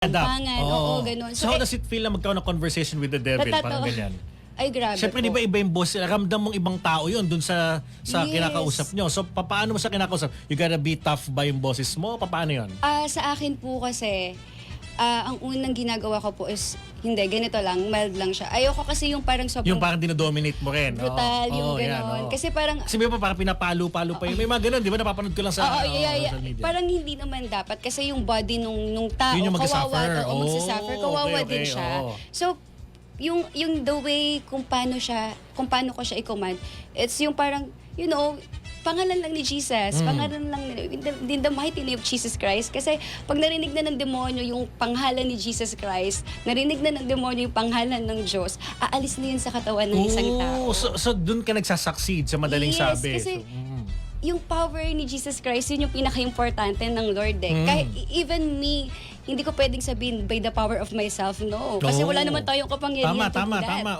Pangan, oo, ganun. So how does it feel na magkaroon ng conversation with the devil? Parang ganyan. Ay, grabe Siyempre, po. di ba iba yung boss? Ramdam mong ibang tao yun dun sa Yes. kinakausap nyo. So, paano mo sa kinakausap? You gotta be tough ba yung bosses mo? Paano yun? Sa akin po kasi, ang unang ginagawa ko po is, hindi, ganito lang, mild lang siya. Ayoko kasi yung parang sobrang Yung parang dinodominate mo rin. brutal, yung yan, ganon. Kasi parang, Kasi may parang pinapalo-palo pa yun. May mga ganon, di ba? Napapanood ko lang sa social media. parang hindi naman dapat kasi yung body nung tao, Yun yung kawawa, magsasuffer. magsasuffer, kawawa Okay, din siya. oo. So, yung the way kung paano ko siya i-command, it's yung parang, you know, pangalan lang ni Jesus, pangalan lang in the mighty name of Jesus Christ. Kasi pag narinig na ng demonyo yung panghalan ni Jesus Christ, narinig na ng demonyo yung panghalan ng Diyos, aalis na yun sa katawan ng isang tao. So dun ka nagsasucceed sa madaling Yes, sabi. kasi yung power ni Jesus Christ, yun yung pinaka-importante ng Lord eh. Kahit even me, hindi ko pwedeng sabihin by the power of myself, no. Kasi wala naman tayong kapangyarihan to do that. Tama.